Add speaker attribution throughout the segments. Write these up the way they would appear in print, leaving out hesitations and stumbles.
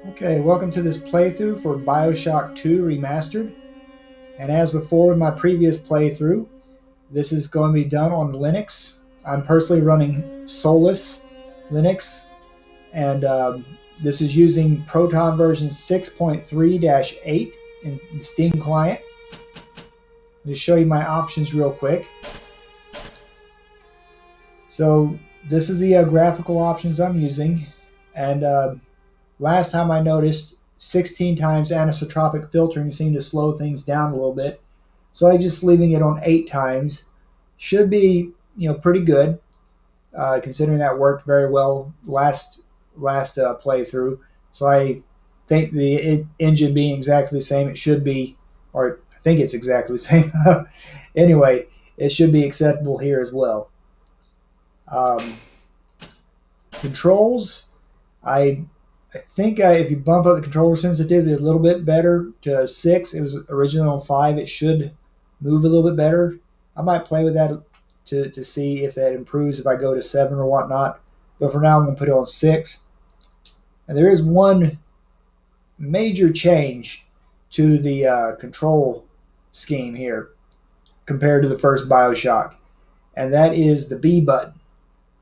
Speaker 1: Okay, welcome to this playthrough for BioShock 2 Remastered. And as before with my previous playthrough, this is going to be done on Linux. I'm personally running Solus Linux, and this is using Proton version 6.3-8 in the Steam client. I'll just show you my options real quick. So this is the graphical options I'm using, and last time I noticed 16 times anisotropic filtering seemed to slow things down a little bit. So I just leaving it on 8 times should be, pretty good, considering that worked very well last playthrough. So I think the engine being exactly the same, it should be, or I think it's exactly the same. Anyway, it should be acceptable here as well. Controls, I think if you bump up the controller sensitivity a little bit better to 6, it was originally on 5, it should move a little bit better. I might play with that to see if that improves if I go to 7 or whatnot. But for now, I'm going to put it on 6. And there is one major change to the control scheme here compared to the first BioShock, and that is the B button.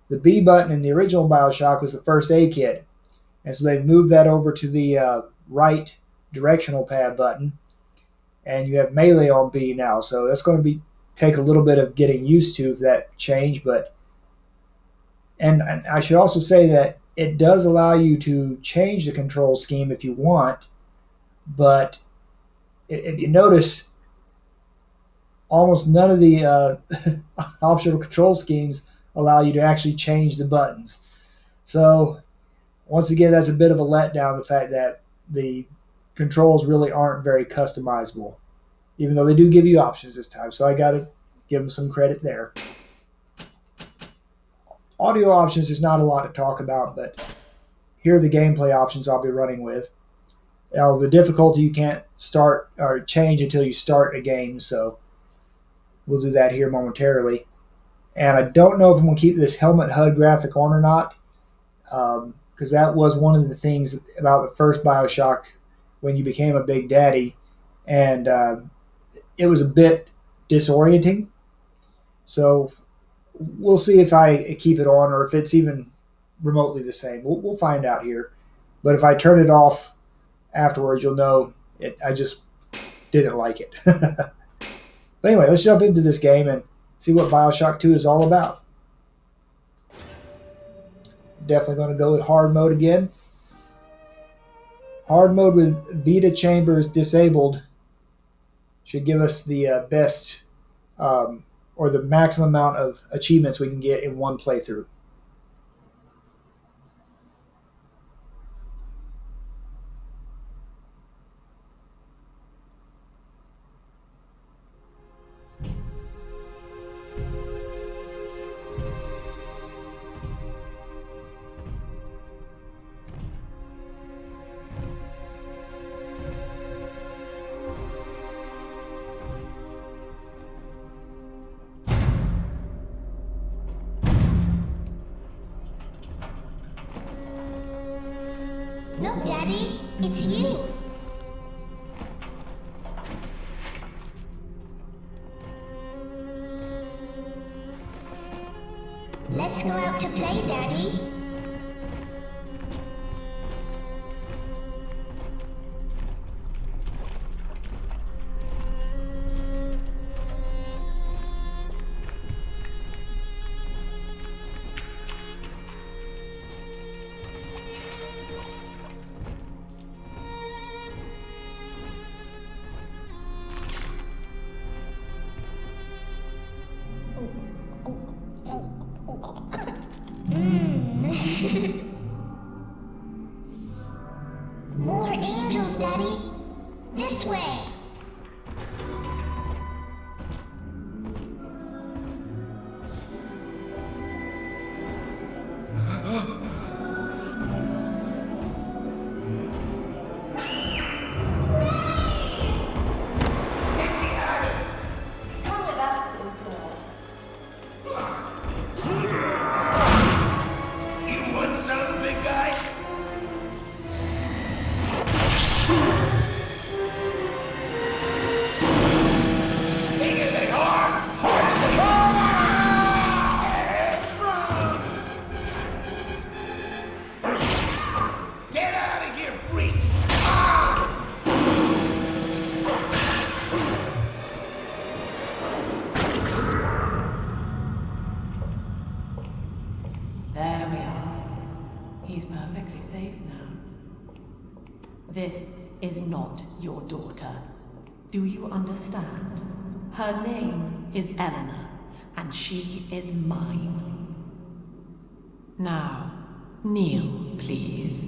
Speaker 1: The B button in the original BioShock was the first A kit. And so they've moved that over to the right directional pad button, and you have melee on B now. So that's going to take a little bit of getting used to that change. And I should also say that it does allow you to change the control scheme if you want, but if you notice, almost none of the optional control schemes allow you to actually change the buttons. So once again, that's a bit of a letdown, the fact that the controls really aren't very customizable, even though they do give you options this time. So I got to give them some credit there. Audio options, there's not a lot to talk about, but here are the gameplay options I'll be running with. Now, the difficulty you can't start or change until you start a game, so we'll do that here momentarily. And I don't know if I'm going to keep this helmet HUD graphic on or not, because that was one of the things about the first BioShock when you became a big daddy, and it was a bit disorienting. So we'll see if I keep it on or if it's even remotely the same. We'll find out here. But if I turn it off afterwards, you'll know I just didn't like it. But anyway, let's jump into this game and see what BioShock 2 is all about. Definitely going to go with hard mode again. Hard mode with Vita chambers disabled should give us the best or the maximum amount of achievements we can get in one playthrough.
Speaker 2: Look, Daddy, it's you. Let's go out to play, Daddy. More angels, Daddy. This way.
Speaker 3: safe now. This is not your daughter. Do you understand? Her name is Eleanor, and she is mine. Now, kneel, please.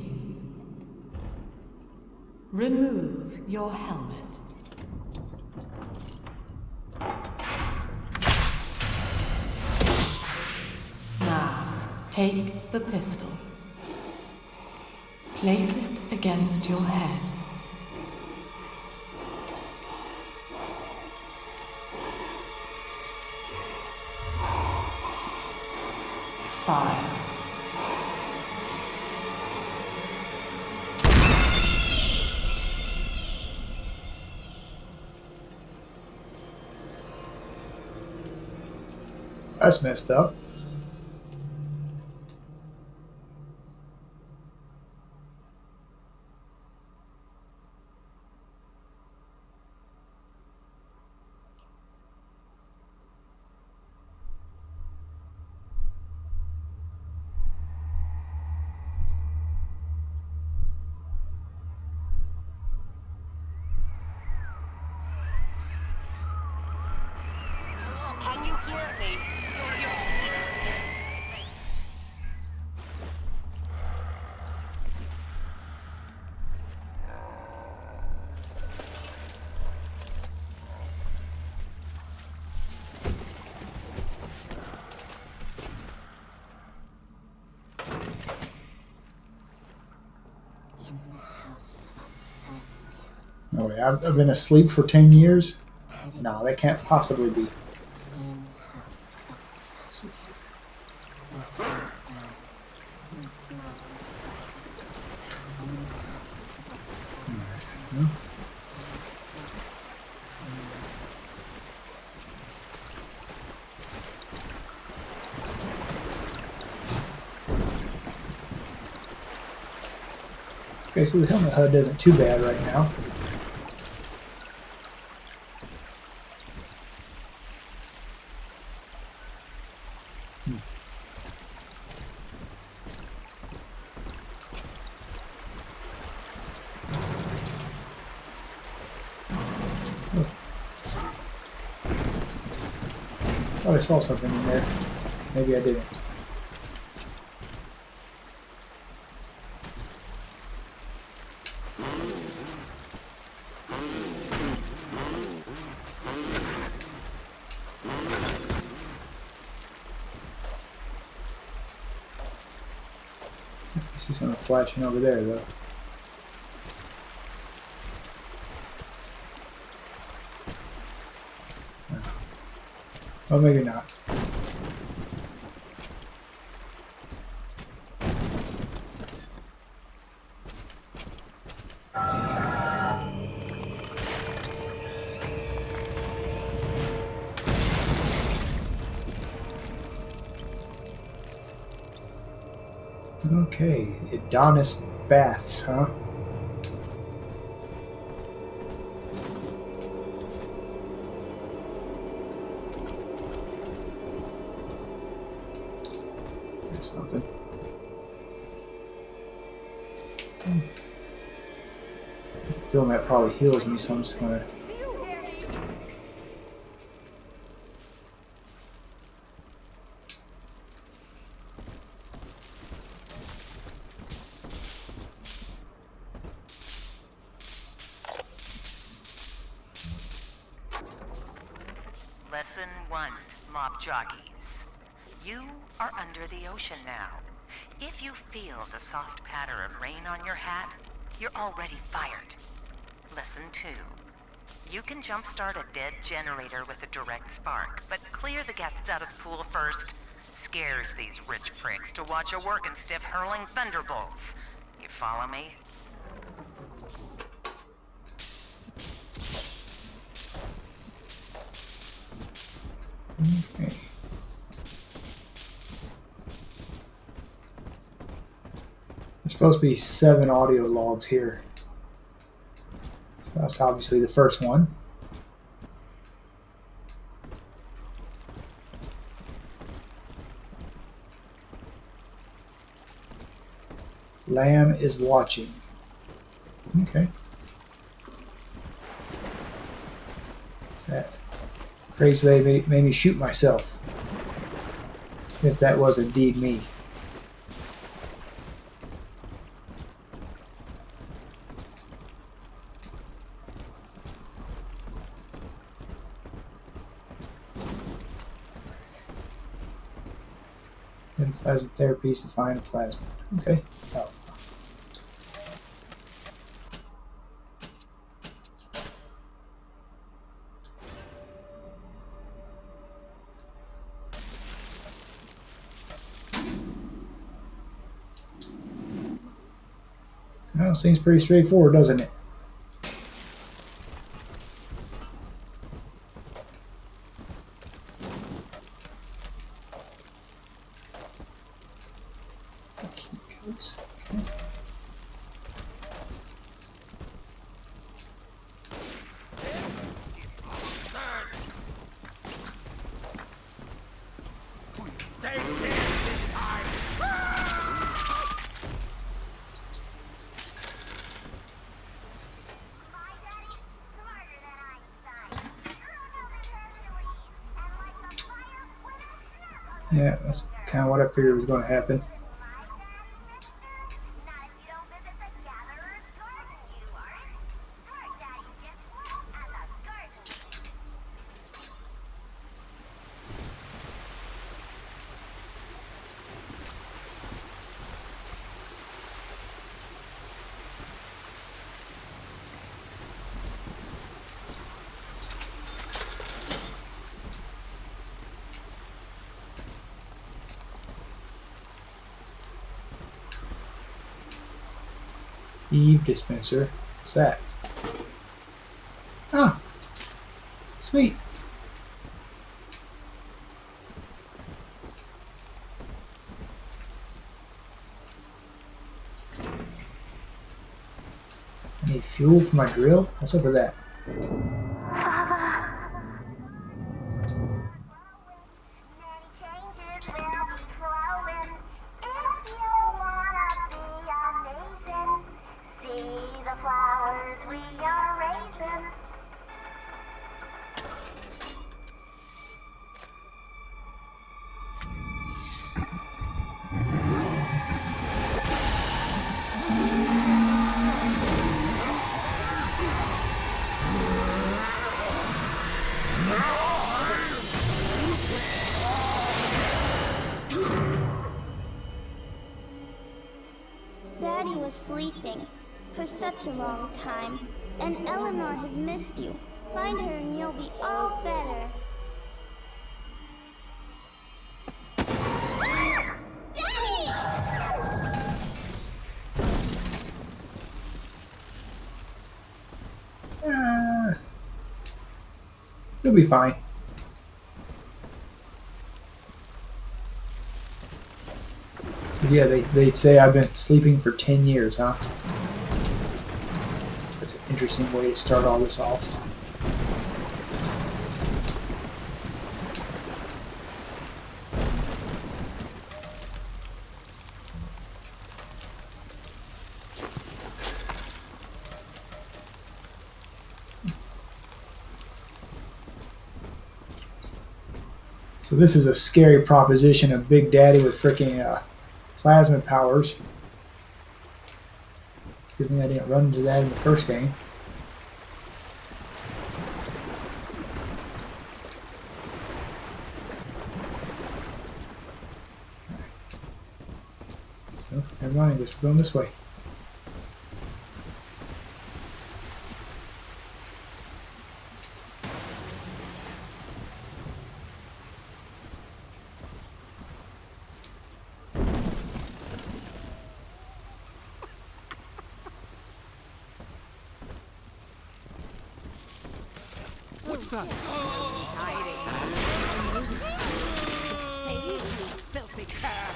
Speaker 3: Remove your helmet. Now, take the pistol. Place it against your head. Fire.
Speaker 1: That's messed up.
Speaker 4: Hello, can you hear me?
Speaker 1: Oh, wait, I've been asleep for 10 years? No, that can't possibly be. Okay, so the helmet HUD isn't too bad right now. Thought I saw something in there. Maybe I didn't. I see something flashing over there, though. No. Oh, maybe not. Okay, Adonis baths, huh? That's something. Feeling that probably heals me, so I'm just gonna.
Speaker 4: Lesson 1, mob jockeys. You are under the ocean now. If you feel the soft patter of rain on your hat, you're already fired. Lesson 2. You can jumpstart a dead generator with a direct spark, but clear the guests out of the pool first. Scares these rich pricks to watch a working stiff hurling thunderbolts. You follow me?
Speaker 1: Okay. There's supposed to be 7 audio logs here. That's obviously the first one. Lamb is watching. Okay. That crazy lady made me shoot myself. If that was indeed me. And plasma therapies to find a plasma. Okay. Oh. Well, seems pretty straightforward, doesn't it? Yeah, that's kind of what I figured was going to happen. Eve dispenser. What's that? Ah, sweet. I need fuel for my drill? What's up with that?
Speaker 5: Daddy was sleeping for such a long time, and Eleanor has missed you. Find her and you'll be all better. Daddy!
Speaker 1: You'll be fine. So yeah, they say I've been sleeping for 10 years, huh? That's an interesting way to start all this off. So this is a scary proposition of Big Daddy with freaking plasma powers. Good thing I didn't run into that in the first game. So, never mind, I guess we're going this way.
Speaker 6: What's that?
Speaker 7: Who's hiding? Save you, filthy cur!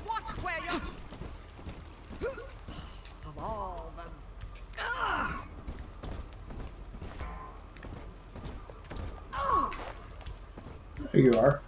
Speaker 7: Watch where you... Of all the...
Speaker 1: There you are.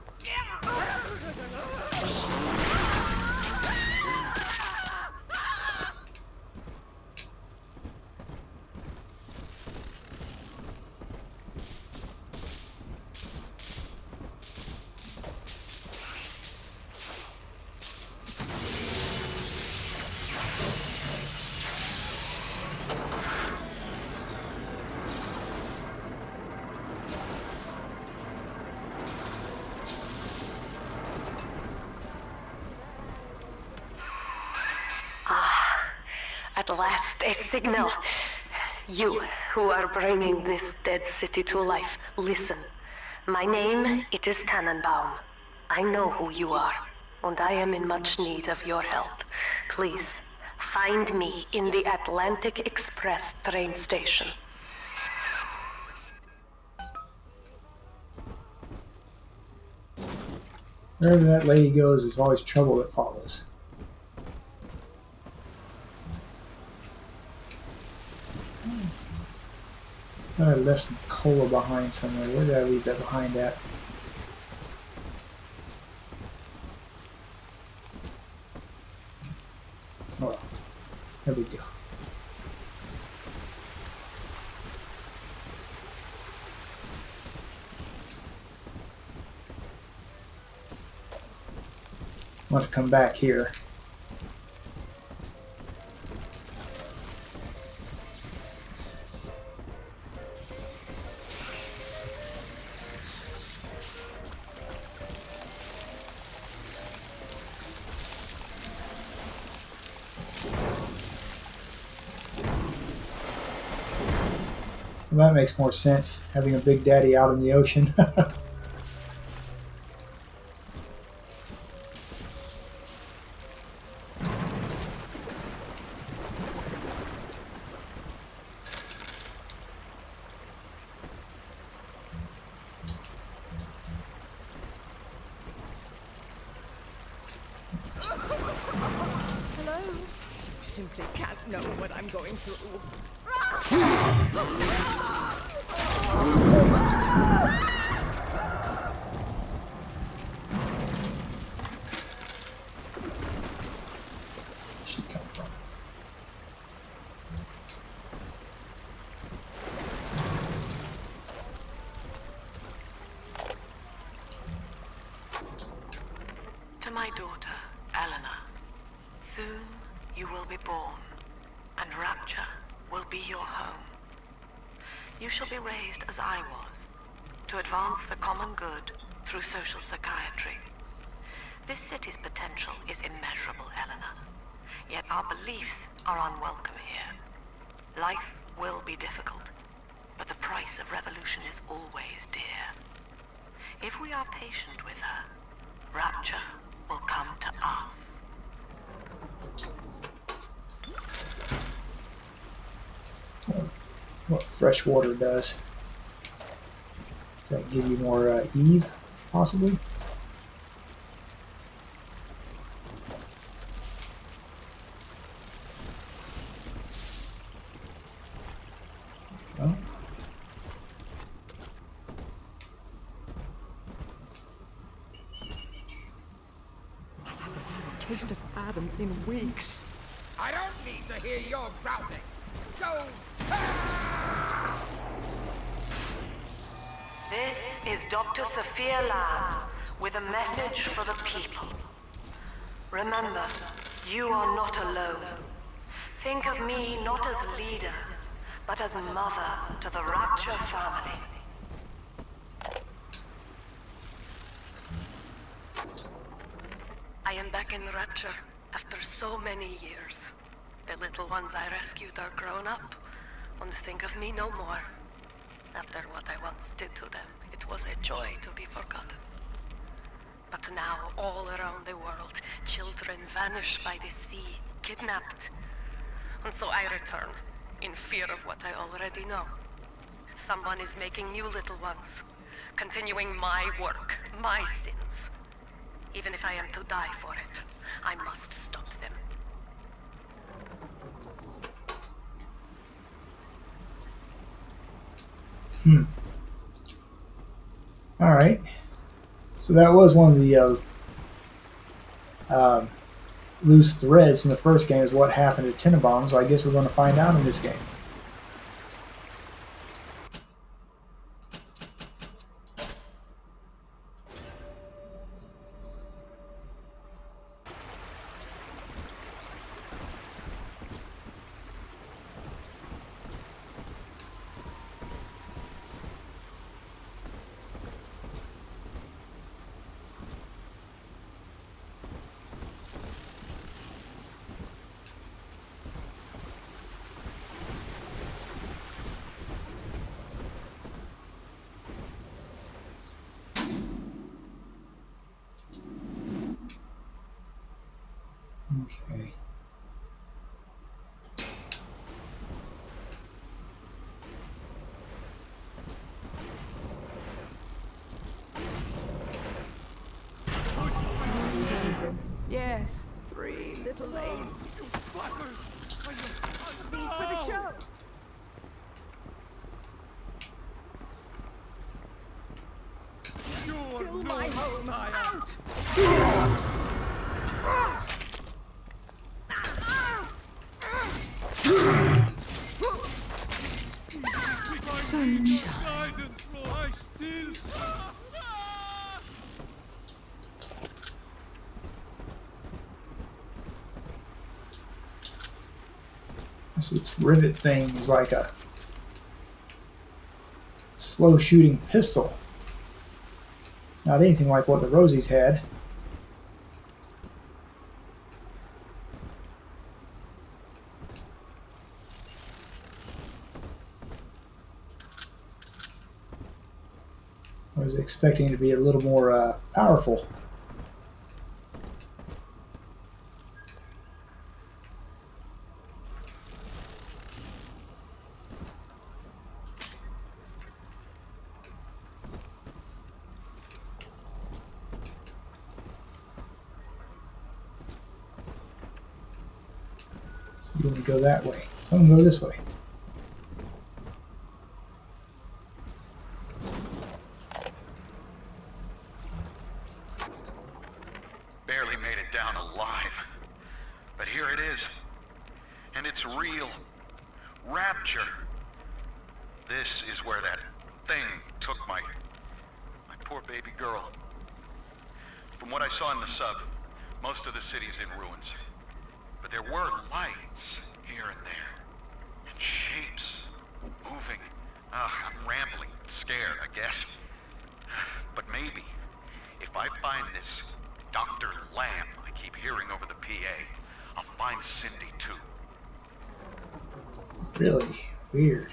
Speaker 6: At last, a signal. You, who are bringing this dead city to life, listen. My name, it is Tannenbaum. I know who you are, and I am in much need of your help. Please, find me in the Atlantic Express train station.
Speaker 1: Wherever that lady goes, there's always trouble that follows. I thought I left some cola behind somewhere. Where did I leave that behind at? Oh well. There we go. I want to come back here. Well, that makes more sense, having a big daddy out in the ocean.
Speaker 7: Hello? You simply can't know what I'm going through.
Speaker 1: She come from?
Speaker 4: To my daughter, Eleanor, soon you will be born, and Rapture will be your home. You shall be raised as I was, to advance the common good through social psychiatry. This city's potential is immeasurable, Eleanor, yet our beliefs are unwelcome here. Life will be difficult, but the price of revolution is always dear. If we are patient with her, Rapture will come to us.
Speaker 1: What fresh water does. Does that give you more Eve, possibly? Oh.
Speaker 7: I haven't had a taste of Adam in weeks.
Speaker 8: I don't need to hear your grousing. Go!
Speaker 6: This is Dr. Sophia Lamb with a message for the people. Remember, you are not alone. Think of me not as leader, but as mother to the Rapture family. I am back in Rapture after so many years. The little ones I rescued are grown up, and think of me no more. After what I once did to them, it was a joy to be forgotten. But now, all around the world, children vanish by the sea, kidnapped. And so I return, in fear of what I already know. Someone is making new little ones, continuing my work, my sins. Even if I am to die for it, I must stop them.
Speaker 1: All right. So that was one of the loose threads from the first game, is what happened to Tenenbaum. So I guess we're going to find out in this game. Okay.
Speaker 7: Yes, 3 little lane. These for the show. Fill my home out.
Speaker 1: This rivet thing is like a slow shooting pistol. Not anything like what the Rosies had. I was expecting it to be a little more powerful. So we're going to go that way. So I'm going to go this way.
Speaker 9: Barely made it down alive. But here it is. And it's real. Rapture. This is where that thing took my poor baby girl. From what I saw in the sub, most of the city's in ruins. But there were lights here and there. And shapes moving. I'm rambling, scared, I guess. But maybe, if I find this Dr. Lamb I keep hearing over the PA, I'll find Cindy too.
Speaker 1: Really weird.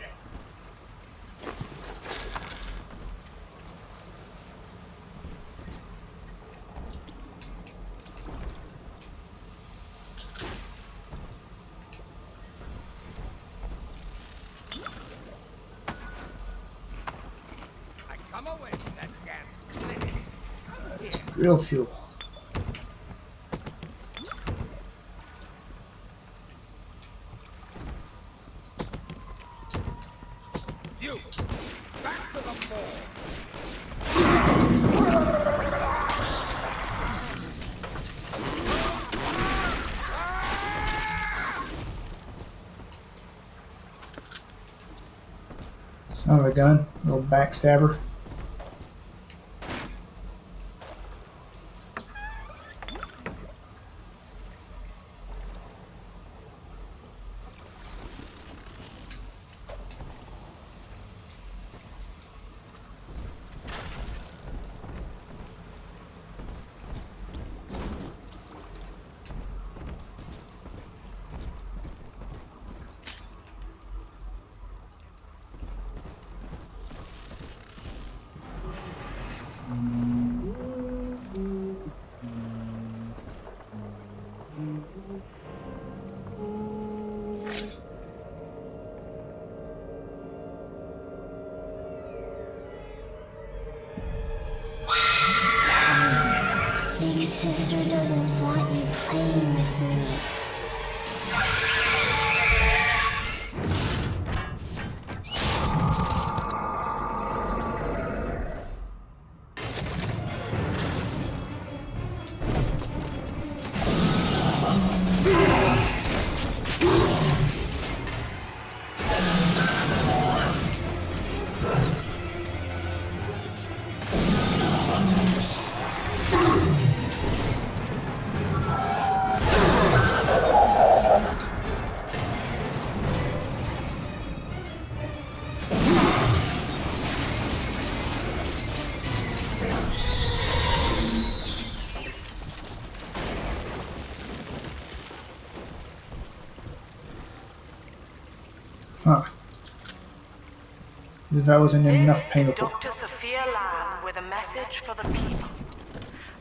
Speaker 8: Come away from that gas.
Speaker 1: It's drill fuel.
Speaker 8: You, back to the ball.
Speaker 1: Son of a gun, little backstabber.
Speaker 2: Big sister doesn't want you playing with me.
Speaker 1: Huh. As if I wasn't in enough
Speaker 3: This is
Speaker 1: painful.
Speaker 3: Dr. Sophia Lamb with a message for the people.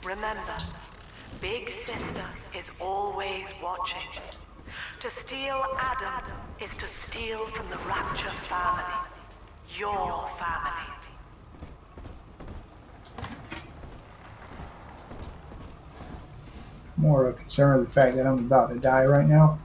Speaker 3: Remember, Big Sister is always watching. To steal Adam is to steal from the Rapture family. Your family.
Speaker 1: More concerned with the fact that I'm about to die right now.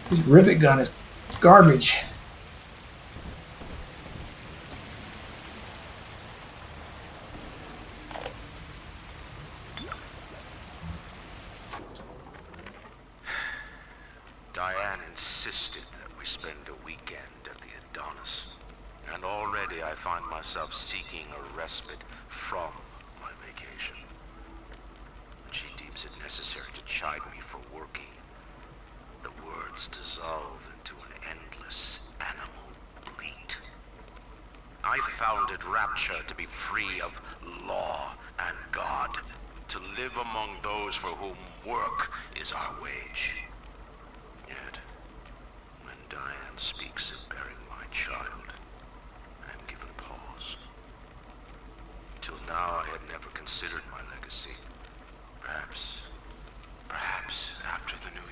Speaker 1: This rivet gun is garbage.
Speaker 10: Diane insisted that we spend a weekend at the Adonis, and already I find myself seeking a respite from my vacation. She deems it necessary to chide me for working. The words dissolve into an endless animal bleat. I founded Rapture to be free of law and God, to live among those for whom work is our wage. Yet, when Diane speaks of burying my child, I am given pause. Till now I had never considered my legacy. Perhaps after the new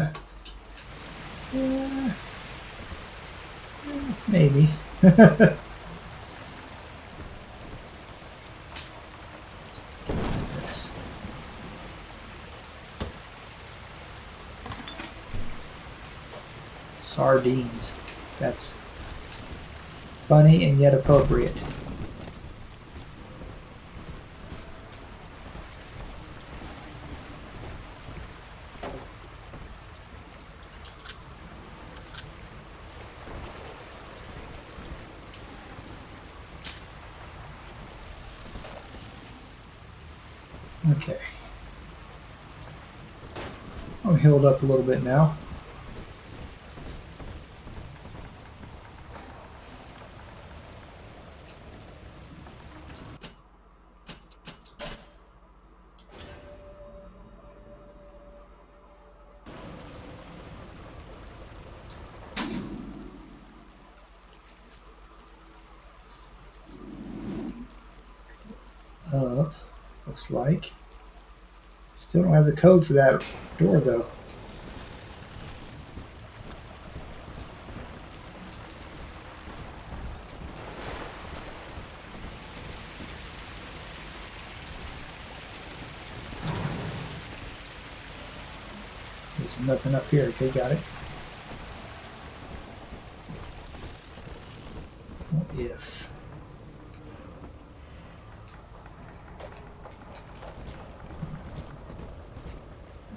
Speaker 10: year.
Speaker 1: Maybe. Yes. Sardines. That's funny and yet appropriate. Okay. I'm healed up a little bit now. Up, looks like. Still don't have the code for that door though. There's nothing up here. Okay, got it. What if?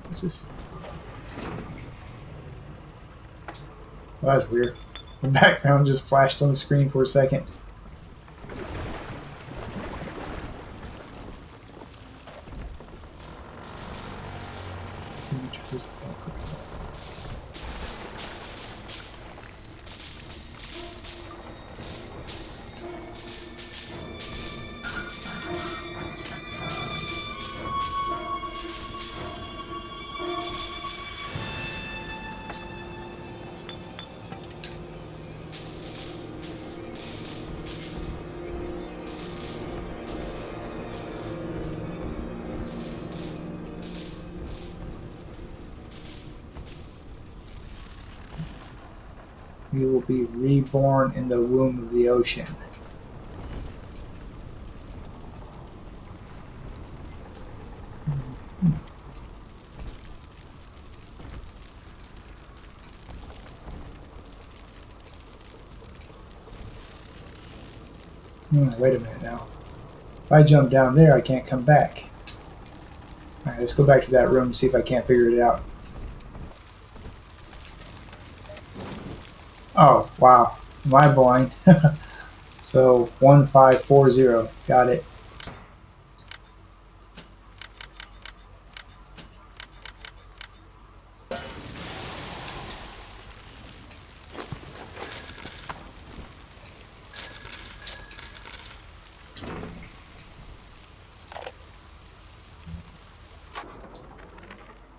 Speaker 1: What's this? Well, that's weird. The background just flashed on the screen for a second. We will be reborn in the womb of the ocean. Wait a minute now. If I jump down there, I can't come back. Alright, let's go back to that room and see if I can't figure it out. Oh, wow. Am I blind? So 1540. Got it.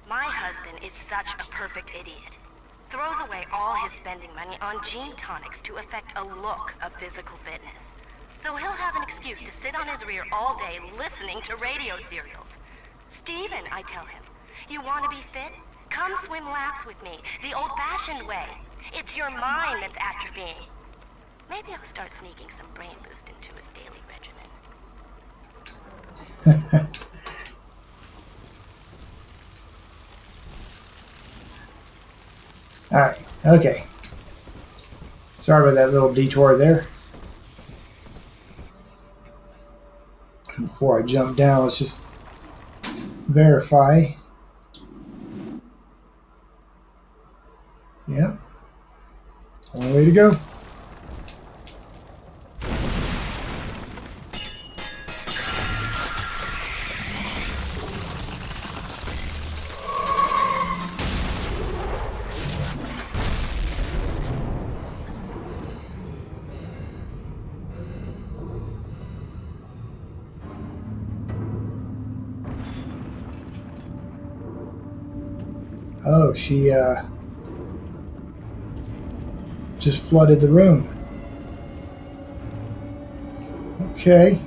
Speaker 11: My husband is such a perfect idiot. Throws away all his spending money on gene tonics to affect a look of physical fitness. So he'll have an excuse to sit on his rear all day listening to radio serials. Steven, I tell him, you want to be fit? Come swim laps with me, the old-fashioned way. It's your mind that's atrophying. Maybe I'll start sneaking some brain boost into his daily regimen.
Speaker 1: Alright, okay. Sorry about that little detour there. Before I jump down, let's just verify. Yep. Only way to go. Oh, she just flooded the room. Okay.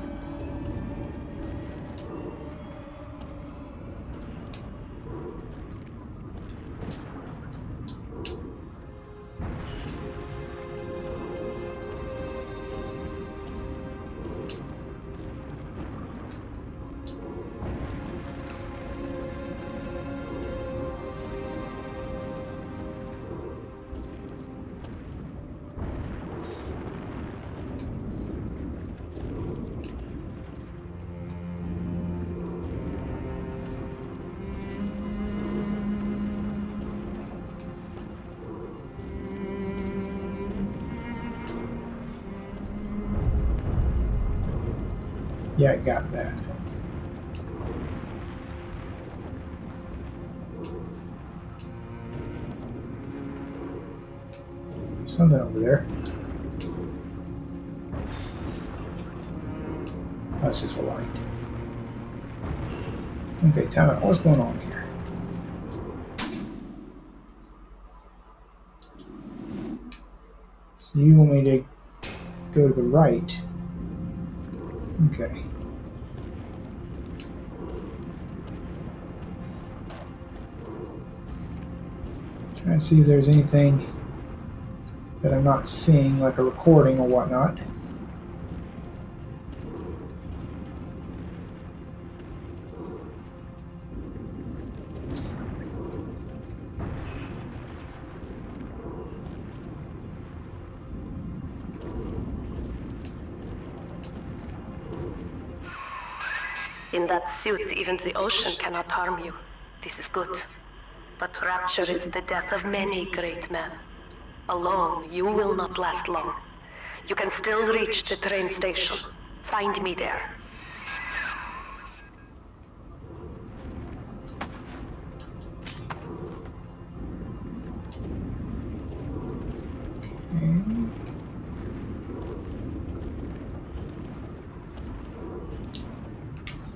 Speaker 1: Yeah, I got that. Something over there. That's just a light. Okay, time out. What's going on here? So you want me to go to the right? Okay. Trying to see if there's anything that I'm not seeing, like a recording or whatnot.
Speaker 6: In that suit, even the ocean cannot harm you. This is good. But rapture is the death of many great men. Alone, you will not last long. You can still reach the train station. Find me there.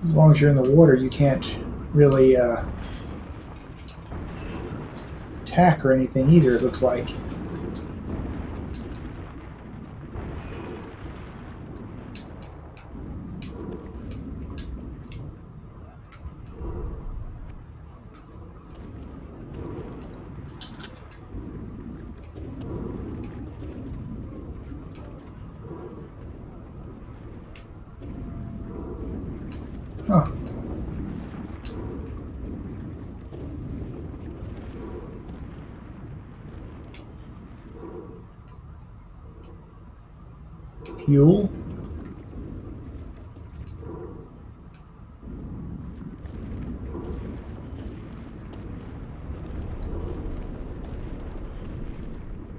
Speaker 1: As long as you're in the water, you can't really attack or anything either, it looks like. Huh. Fuel.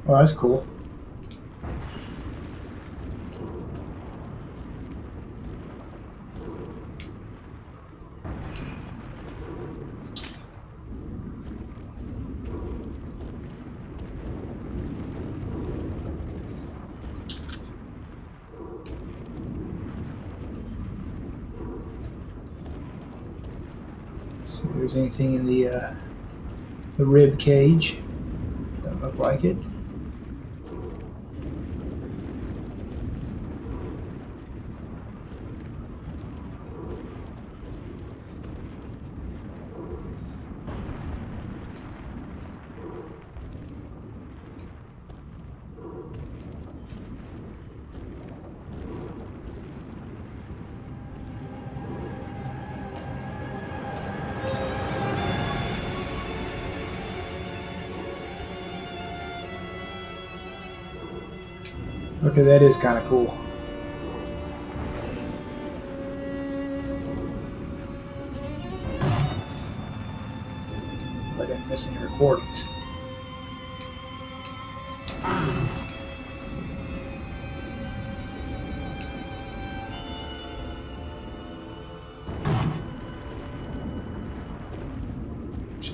Speaker 1: Oh, that's cool. See if there's anything in the rib cage. Doesn't look like it. Okay, that is kind of cool. But I'm missing the recordings.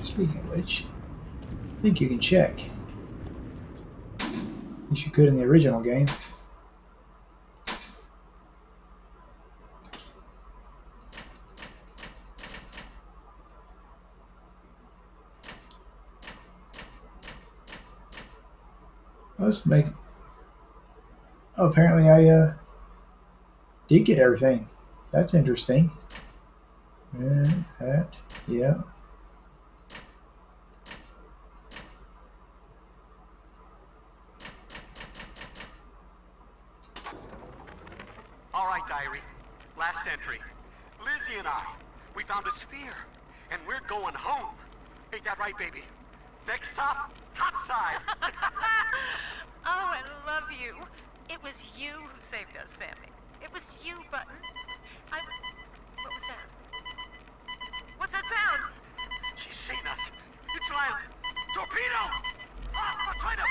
Speaker 1: Speaking of which, I think you can check. At least you could in the original game. Let's make. Oh, apparently I did get everything. That's interesting. And that, yeah.
Speaker 12: All right, diary. Last entry. Lizzie and I, we found a sphere, and we're going home. Ain't that right, baby? Next stop, topside.
Speaker 4: Oh, I love you. It was you who saved us, Sammy. It was you, Button. What was that? What's that sound?
Speaker 12: She's seen us. It's Lamb. Torpedo! Ah, trying to...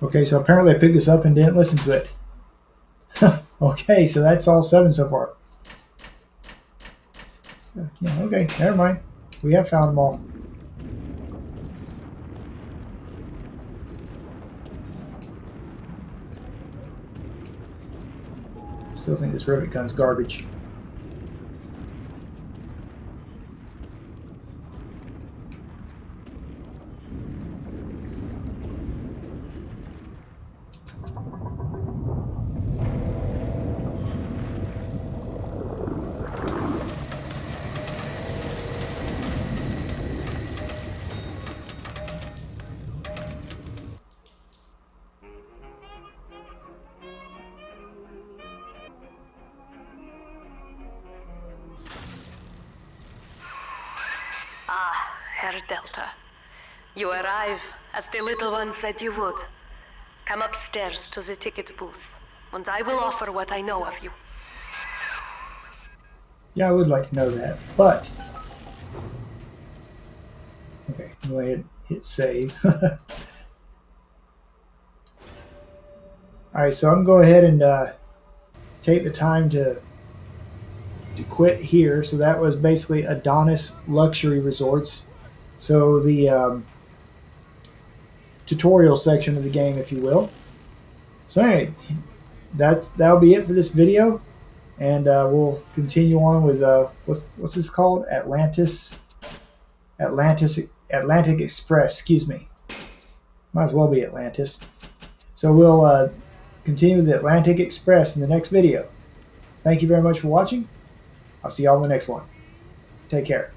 Speaker 1: Okay, so apparently I picked this up and didn't listen to it. Okay, so that's all 7 so far. So, yeah, okay, never mind. We have found them all. Still think this rivet gun's garbage.
Speaker 6: Herr Delta, you arrive as the little one said you would. Come upstairs to the ticket booth, and I will offer what I know of you.
Speaker 1: Yeah, I would like to know that, but... Okay, go ahead and hit save. Alright, so I'm going to go ahead and take the time to quit here. So that was basically Adonis Luxury Resorts. So the tutorial section of the game, if you will. So anyway, that'll be it for this video, and we'll continue on with what's this called? Atlantic Express. Excuse me. Might as well be Atlantis. So we'll continue with the Atlantic Express in the next video. Thank you very much for watching. I'll see y'all in the next one. Take care.